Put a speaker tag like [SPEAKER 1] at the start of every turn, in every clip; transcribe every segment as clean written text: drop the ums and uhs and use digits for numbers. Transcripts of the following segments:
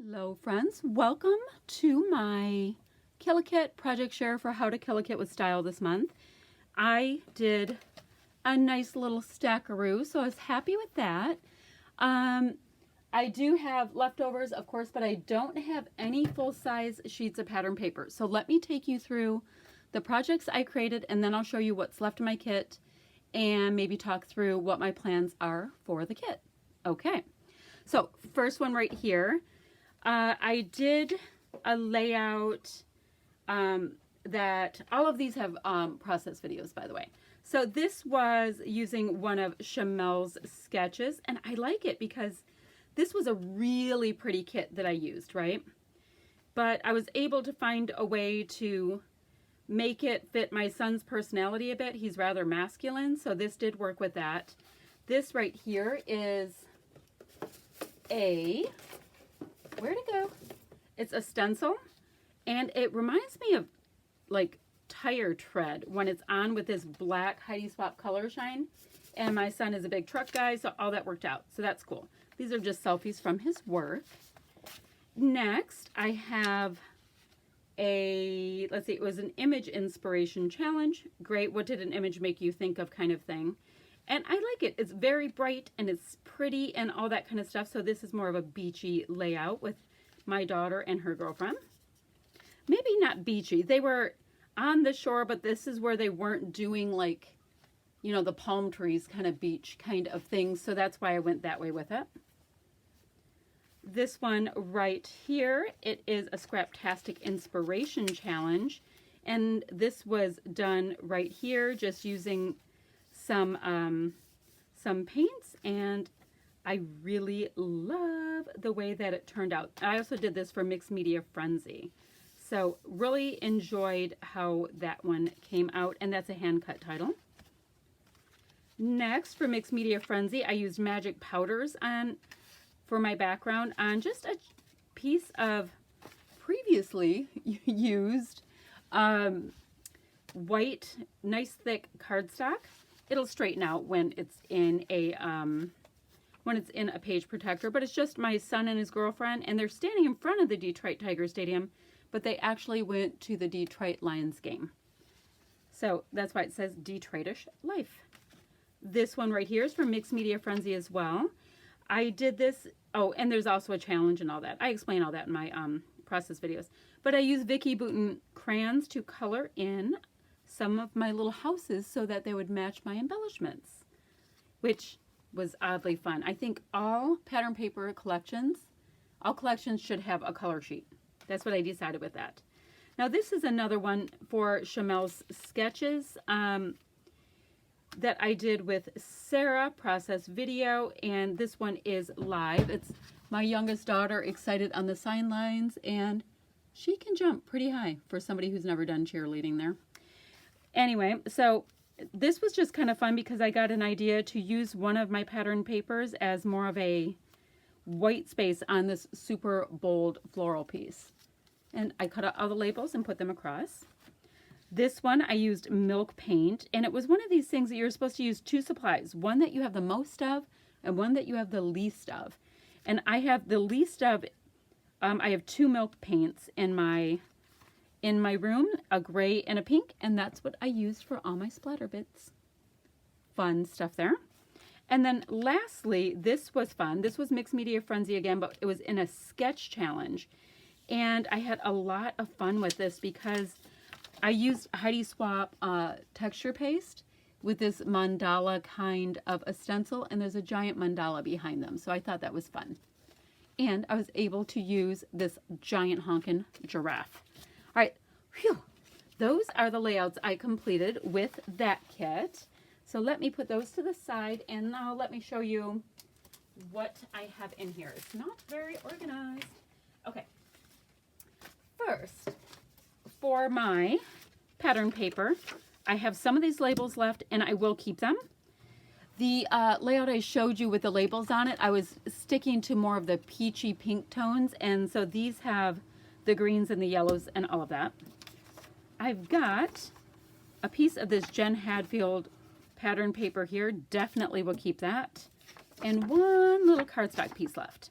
[SPEAKER 1] Hello friends, welcome to my Kill-A-Kit project share for how to kill a kit with style this month. I did a nice little stackaroo, so I was happy with that. I do have leftovers, of course, but I don't have any full-size sheets of pattern paper. So let me take you through the projects I created, and then I'll show you what's left in my kit and maybe talk through what my plans are for the kit. Okay, so first one right here. I did a layout that all of these have process videos, by the way. So this was using one of Chamel's sketches, and I like it because this was a really pretty kit that I used, right? But I was able to find a way to make it fit my son's personality a bit. He's rather masculine, so this did work with that. This right here is where'd it go? It's a stencil, and it reminds me of like tire tread when it's on with this black Heidi Swap color shine. And my son is a big truck guy, so all that worked out. So that's cool. These are just selfies from his work. Next, I have let's see, it was an image inspiration challenge. Great, what did an image make you think of kind of thing. And I like it. It's very bright and it's pretty and all that kind of stuff. So this is more of a beachy layout with my daughter and her girlfriend. Maybe not beachy. They were on the shore, but this is where they weren't doing like, you know, the palm trees kind of beach kind of thing. So that's why I went that way with it. This one right here, it is a Scraptastic Inspiration Challenge. And this was done right here, just using some paints, and I really love the way that it turned out. I also did this for Mixed Media Frenzy. So really enjoyed how that one came out, and that's a hand cut title. Next, for Mixed Media Frenzy, I used magic powders for my background on just a piece of previously used white, nice thick cardstock. It'll straighten out when it's in a page protector, but it's just my son and his girlfriend, and they're standing in front of the Detroit Tiger Stadium, but they actually went to the Detroit Lions game. So that's why it says Detroitish Life. This one right here is from Mixed Media Frenzy as well. I did this, oh, and there's also a challenge and all that. I explain all that in my process videos. But I used Vicki Boutin crayons to color in some of my little houses so that they would match my embellishments, which was oddly fun. I think all pattern paper collections, all collections should have a color sheet. That's what I decided with that. Now this is another one for Chamel's sketches that I did with Sarah, process video, and this one is live. It's my youngest daughter excited on the sidelines, and she can jump pretty high for somebody who's never done cheerleading there. Anyway, so this was just kind of fun because I got an idea to use one of my pattern papers as more of a white space on this super bold floral piece. And I cut out all the labels and put them across. This one I used milk paint, and it was one of these things that you're supposed to use two supplies, one that you have the most of and one that you have the least of. And I have the least of, I have two milk paints in my room, a gray and a pink, and that's what I used for all my splatter bits. Fun stuff there. And then lastly, this was fun. This was Mixed Media Frenzy again, but it was in a sketch challenge. And I had a lot of fun with this because I used Heidi Swap texture paste with this mandala kind of a stencil, and there's a giant mandala behind them. So I thought that was fun. And I was able to use this giant honkin' giraffe. All right, whew. Those are the layouts I completed with that kit. So let me put those to the side, and now let me show you what I have in here. It's not very organized. Okay, first, for my pattern paper, I have some of these labels left, and I will keep them. The layout I showed you with the labels on it, I was sticking to more of the peachy pink tones, and so these have the greens and the yellows and all of that. I've got a piece of this Jen Hadfield pattern paper here. Definitely will keep that. And one little cardstock piece left.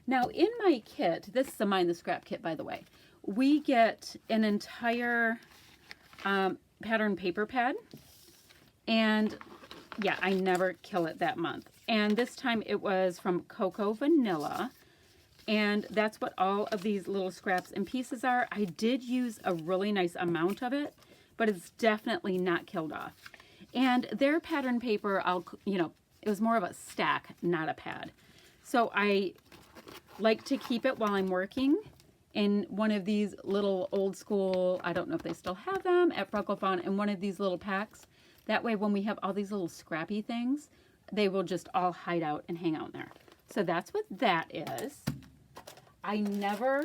[SPEAKER 1] Now in my kit, this is a Mind the Scrap kit, by the way, we get an entire pattern paper pad. And yeah, I never kill it that month. And this time it was from Cocoa Vanilla. And that's what all of these little scraps and pieces are. I did use a really nice amount of it, but it's definitely not killed off. And their pattern paper, it was more of a stack, not a pad. So I like to keep it while I'm working in one of these little old school, I don't know if they still have them, at Freckle Fawn, in one of these little packs. That way when we have all these little scrappy things, they will just all hide out and hang out in there. So that's what that is. I never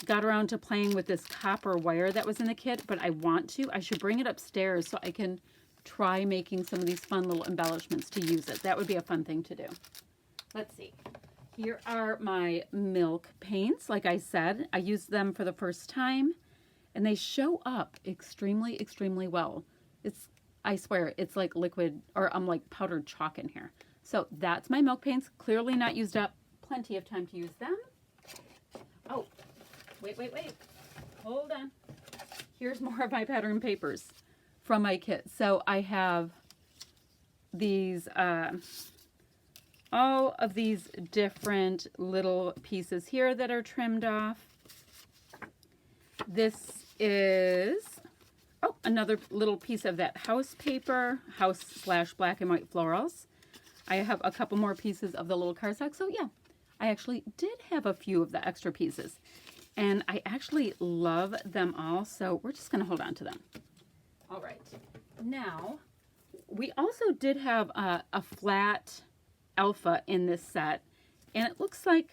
[SPEAKER 1] got around to playing with this copper wire that was in the kit, but I want to. I should bring it upstairs so I can try making some of these fun little embellishments to use it. That would be a fun thing to do. Let's see. Here are my milk paints. Like I said, I used them for the first time, and they show up extremely, extremely well. I swear, it's like liquid, or like powdered chalk in here. So that's my milk paints. Clearly not used up. Plenty of time to use them. Oh, wait. Hold on. Here's more of my pattern papers from my kit. So I have these, all of these different little pieces here that are trimmed off. This is, another little piece of that house paper, house/black and white florals. I have a couple more pieces of the little cardstock. So yeah, I actually did have a few of the extra pieces, and I actually love them all. So we're just going to hold on to them. All right. Now, we also did have a flat alpha in this set, and it looks like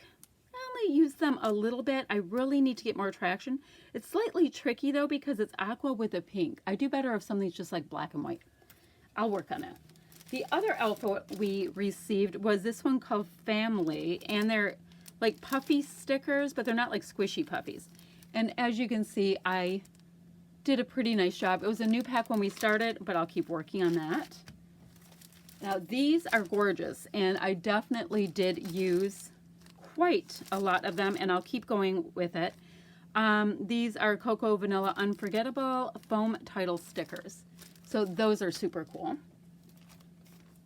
[SPEAKER 1] I only used them a little bit. I really need to get more traction. It's slightly tricky though because it's aqua with a pink. I do better if something's just like black and white. I'll work on it. The other alpha we received was this one called Family, and they're like puffy stickers, but they're not like squishy puffies. And as you can see, I did a pretty nice job. It was a new pack when we started, but I'll keep working on that. Now these are gorgeous, and I definitely did use quite a lot of them, and I'll keep going with it. These are Cocoa Vanilla Unforgettable foam title stickers. So those are super cool.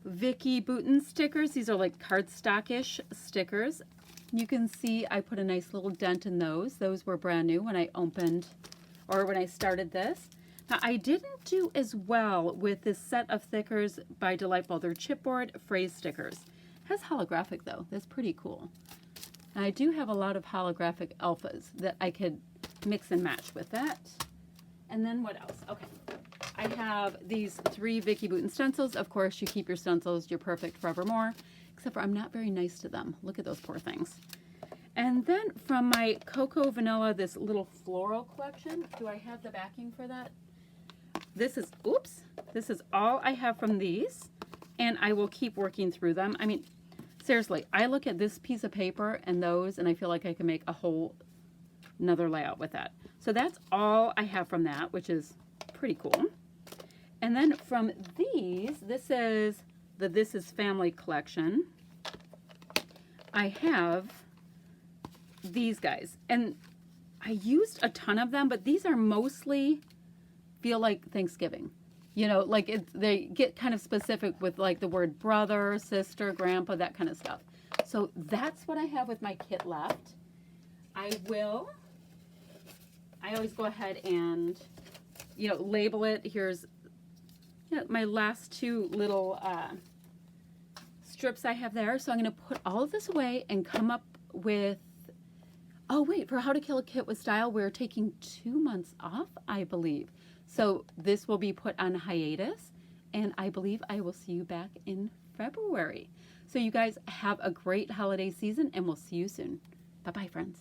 [SPEAKER 1] Vicky Bouton stickers. These are like cardstock-ish stickers. You can see I put a nice little dent in those. Those were brand new when I opened, or when I started this. Now I didn't do as well with this set of stickers by Delightful. They're chipboard phrase stickers. It has holographic though. That's pretty cool. And I do have a lot of holographic alphas that I could mix and match with that. And then what else? Okay. I have these 3 Vicky Bouton stencils. Of course, you keep your stencils. You're perfect forevermore. Except for I'm not very nice to them. Look at those poor things. And then from my Cocoa Vanilla, this little floral collection. Do I have the backing for that? This is, oops. This is all I have from these. And I will keep working through them. I mean, seriously, I look at this piece of paper and those, and I feel like I can make a whole another layout with that. So that's all I have from that, which is pretty cool. And then from these, this is the This Is Family collection. I have these guys, and I used a ton of them, but these are mostly feel like Thanksgiving. You know, like they get kind of specific with like the word brother, sister, grandpa, that kind of stuff. So that's what I have with my kit left. I always go ahead and, label it. Here's my last 2 little strips I have there. So I'm going to put all of this away and come up with, oh wait, for How to Kill a Kit with Style, we're taking 2 months off, I believe. So this will be put on hiatus, and I believe I will see you back in February. So you guys have a great holiday season, and we'll see you soon. Bye-bye, friends.